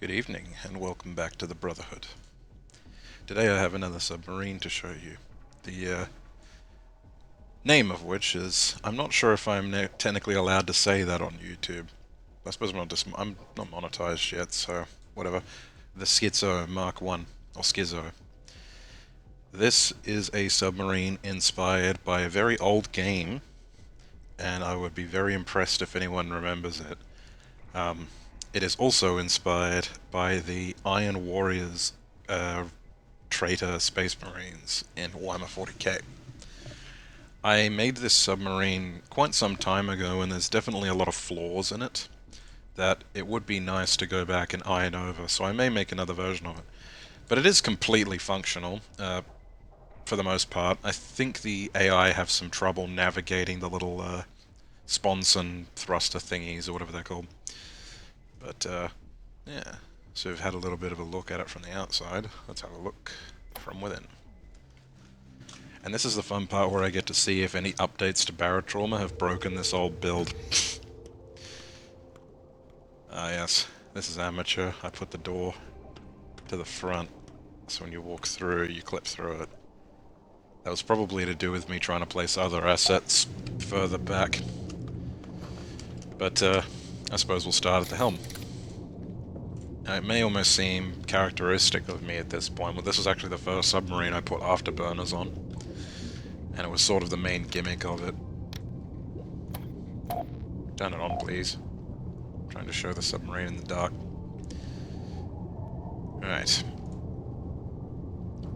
Good evening, and welcome back to the Brotherhood. Today I have another submarine to show you. The name of which is... I'm not sure if I'm technically allowed to say that on YouTube. I suppose I'm not monetized yet, so whatever. The Schizo Mark 1, or Schizo. This is a submarine inspired by a very old game, and I would be very impressed if anyone remembers it. Um, it is also inspired by the Iron Warriors traitor space marines in Warhammer 40k. I made this submarine quite some time ago, and there's definitely a lot of flaws in it that it would be nice to go back and iron over, so I may make another version of it. But it is completely functional, for the most part. I think the AI have some trouble navigating the little sponson thruster thingies, or whatever they're called. But, yeah. So we've had a little bit of a look at it from the outside. Let's have a look from within. And this is the fun part where I get to see if any updates to Barotrauma have broken this old build. Ah yes, this is amateur. I put the door to the front, so when you walk through, you clip through it. That was probably to do with me trying to place other assets further back. But I suppose we'll start at the helm. Now, it may almost seem characteristic of me at this point, but this was actually the first submarine I put afterburners on. And it was sort of the main gimmick of it. Turn it on, please. I'm trying to show the submarine in the dark. Right.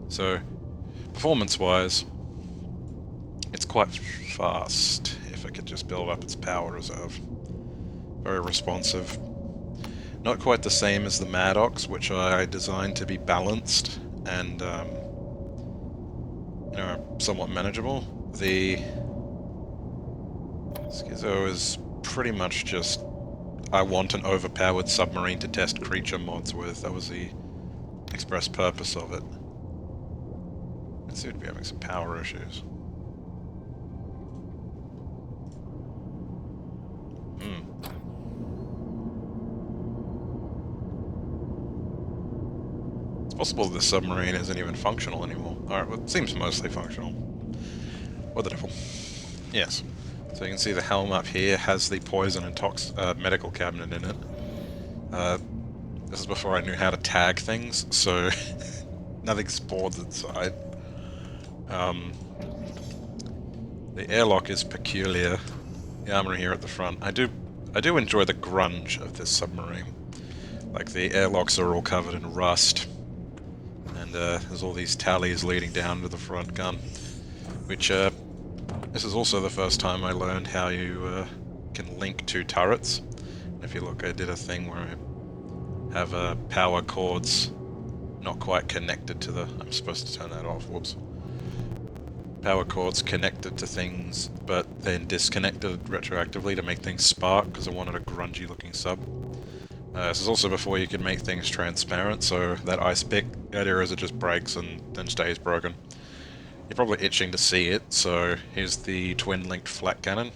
So, performance-wise, it's quite fast, if I could just build up its power reserve. Very responsive. Not quite the same as the Maddox, which I designed to be balanced and, somewhat manageable. The Schizo is pretty much just, I want an overpowered submarine to test creature mods with. That was the express purpose of it. It seemed to be having some power issues. It's possible this submarine isn't even functional anymore. Alright, well, it seems mostly functional. What the devil? Yes. So you can see the helm up here has the poison and medical cabinet in it. This is before I knew how to tag things, so nothing spawns inside. The airlock is peculiar. The armor here at the front. I do enjoy the grunge of this submarine. Like, the airlocks are all covered in rust, and there's all these tallies leading down to the front gun, which this is also the first time I learned how you can link two turrets. And if you look, I did a thing where I have power cords not quite connected to the... I'm supposed to turn that off, whoops. Power cords connected to things, but then disconnected retroactively to make things spark, because I wanted a grungy looking sub. This is also before you can make things transparent, so that ice pick, the idea is it just breaks and then stays broken. You're probably itching to see it, so here's the twin-linked flat cannon.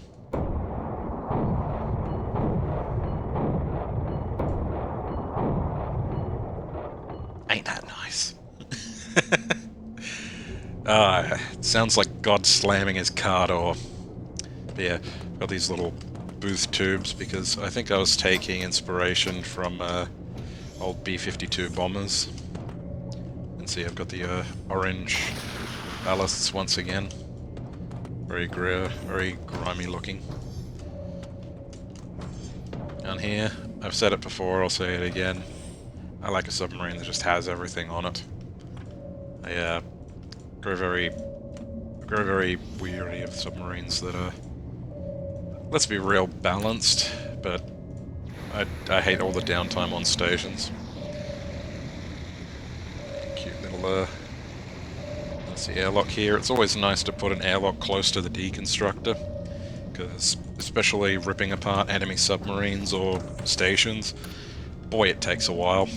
Ain't that nice? It sounds like God slamming his car door. But yeah, got these little booth tubes because I think I was taking inspiration from old B-52 bombers. And see, I've got the orange ballasts once again. Very grimy looking. Down here, I've said it before, I'll say it again. I like a submarine that just has everything on it. I grow very weary of submarines that are, let's be real, balanced, but I hate all the downtime on stations. Cute little that's the airlock here. It's always nice to put an airlock close to the deconstructor, because especially ripping apart enemy submarines or stations, boy, it takes a while.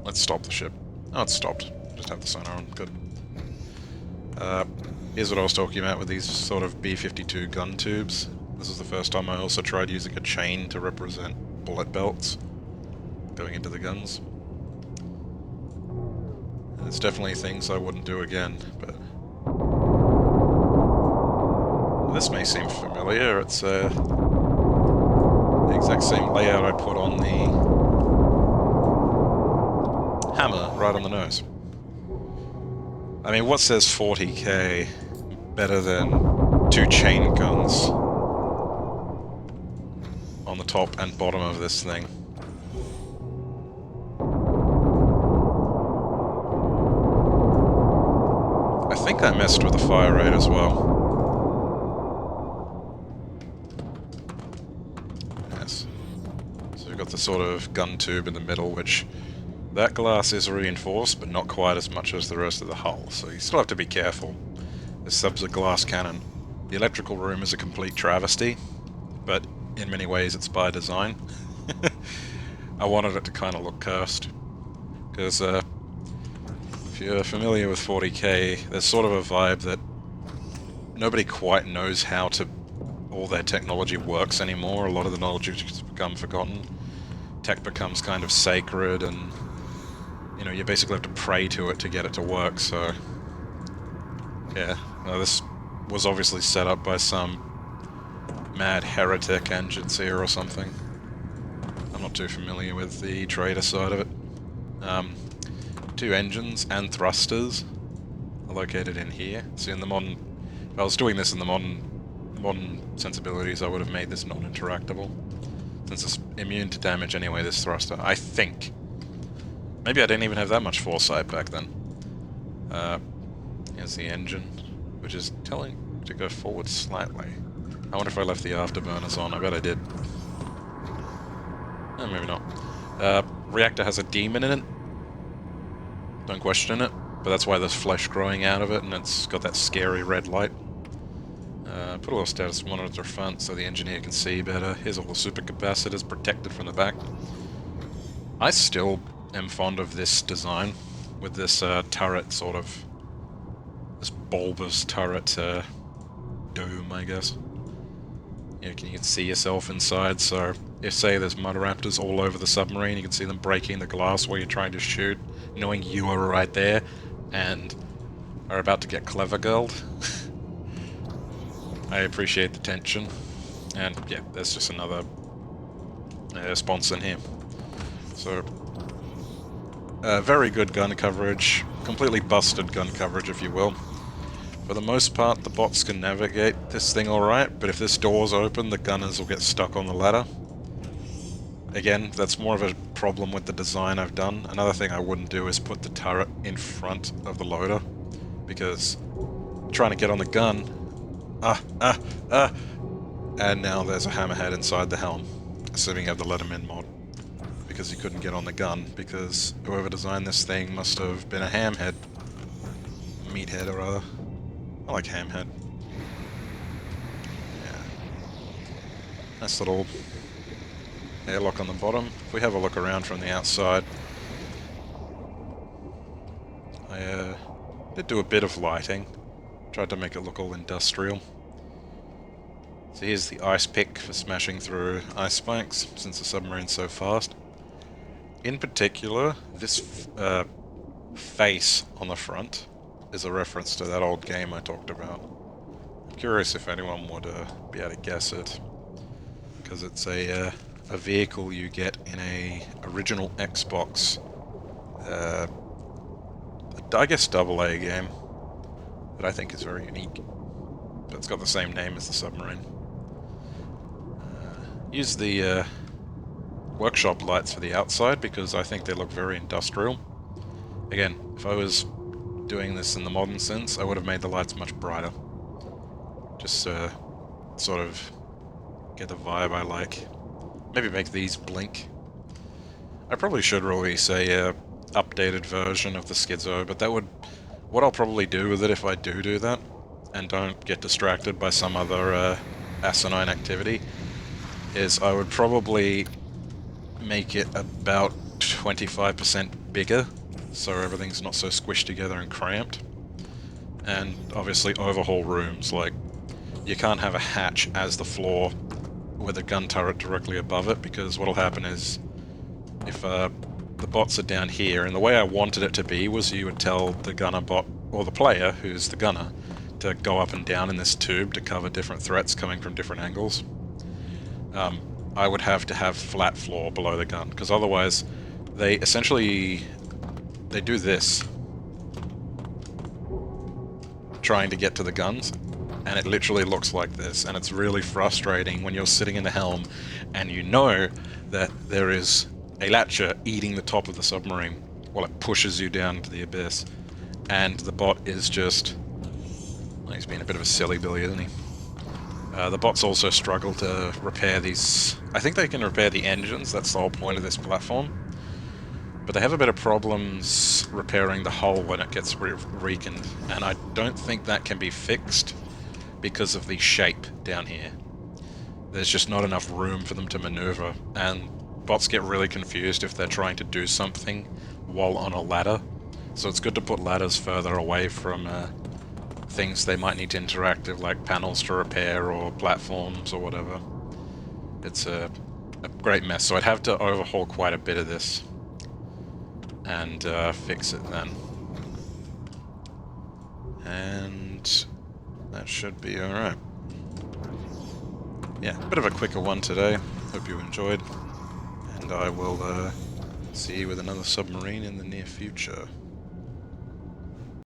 Let's stop the ship. Oh, it's stopped. Just have the sonar on. Good. Here's what I was talking about with these sort of B-52 gun tubes. This is the first time I also tried using a chain to represent bullet belts. going into the guns. And there's definitely things I wouldn't do again, but... This may seem familiar, it's the exact same layout I put on the hammer right on the nose. I mean, what says 40k better than 2 chain guns on the top and bottom of this thing? I think I messed with the fire rate as well. Yes. So we've got the sort of gun tube in the middle, which that glass is reinforced, but not quite as much as the rest of the hull, so you still have to be careful. This sub's a glass cannon. The electrical room is a complete travesty, but in many ways it's by design. I wanted it to kind of look cursed, because if you're familiar with 40k, there's sort of a vibe that nobody quite knows how all their technology works anymore. A lot of the knowledge has become forgotten. Tech becomes kind of sacred, and you know, you basically have to pray to it to get it to work, so... Yeah, this was obviously set up by some mad heretic engineer or something. I'm not too familiar with the trader side of it. 2 engines and thrusters are located in here. See, in the modern... If I was doing this in the modern sensibilities, I would have made this non-interactable. Since it's immune to damage anyway, this thruster, I think. Maybe I didn't even have that much foresight back then. Here's the engine, which is telling to go forward slightly. I wonder if I left the afterburners on. I bet I did. Maybe not. Reactor has a demon in it. Don't question it, but that's why there's flesh growing out of it, and it's got that scary red light. Put a little status monitor front so the engineer can see better. Here's all the supercapacitors protected from the back. I still am fond of this design, with this turret sort of... this bulbous turret dome, I guess. You can see yourself inside, so if, say, there's mud raptors all over the submarine, you can see them breaking the glass while you're trying to shoot, knowing you are right there, and are about to get clever girled. I appreciate the tension, and yeah, there's just another sponsor in here. So, very good gun coverage, completely busted gun coverage, if you will. For the most part, the bots can navigate this thing alright, but if this door's open, the gunners will get stuck on the ladder. Again, that's more of a problem with the design I've done. Another thing I wouldn't do is put the turret in front of the loader, because trying to get on the gun... and now there's a hammerhead inside the helm, assuming you have the Letterman mod. Because you couldn't get on the gun, because whoever designed this thing must have been a hamhead. Meathead, or rather. I like hamhead. Yeah. Nice little airlock on the bottom. If we have a look around from the outside, I did do a bit of lighting. Tried to make it look all industrial. So here's the ice pick for smashing through ice spikes, since the submarine's so fast. In particular, this face on the front is a reference to that old game I talked about. I'm curious if anyone would be able to guess it, because it's a vehicle you get in a original Xbox, I guess AA game, that I think is very unique. But it's got the same name as the submarine. Use the workshop lights for the outside because I think they look very industrial. Again, if I was doing this in the modern sense, I would have made the lights much brighter. Just sort of get the vibe I like. Maybe make these blink. I probably should release a updated version of the Schizo, but that would... What I'll probably do with it if I do that, and don't get distracted by some other asinine activity, is I would probably make it about 25% bigger, so everything's not so squished together and cramped. And obviously overhaul rooms, like you can't have a hatch as the floor with a gun turret directly above it, because what'll happen is if the bots are down here, and the way I wanted it to be was you would tell the gunner bot, or the player, who's the gunner, to go up and down in this tube to cover different threats coming from different angles. I would have to have flat floor below the gun, because otherwise they essentially, they do this, trying to get to the guns, and it literally looks like this, and it's really frustrating when you're sitting in the helm and you know that there is a latcher eating the top of the submarine while it pushes you down to the abyss, and the bot is just... well, he's being a bit of a silly Billy, isn't he? The bots also struggle to repair these... I think they can repair the engines, that's the whole point of this platform. But they have a bit of problems repairing the hull when it gets weakened, and I don't think that can be fixed because of the shape down here. There's just not enough room for them to maneuver, and bots get really confused if they're trying to do something while on a ladder. So it's good to put ladders further away from things they might need to interact with, like panels to repair or platforms or whatever. It's a great mess, so I'd have to overhaul quite a bit of this and fix it then. And that should be alright. Yeah, a bit of a quicker one today. Hope you enjoyed. And I will see you with another submarine in the near future.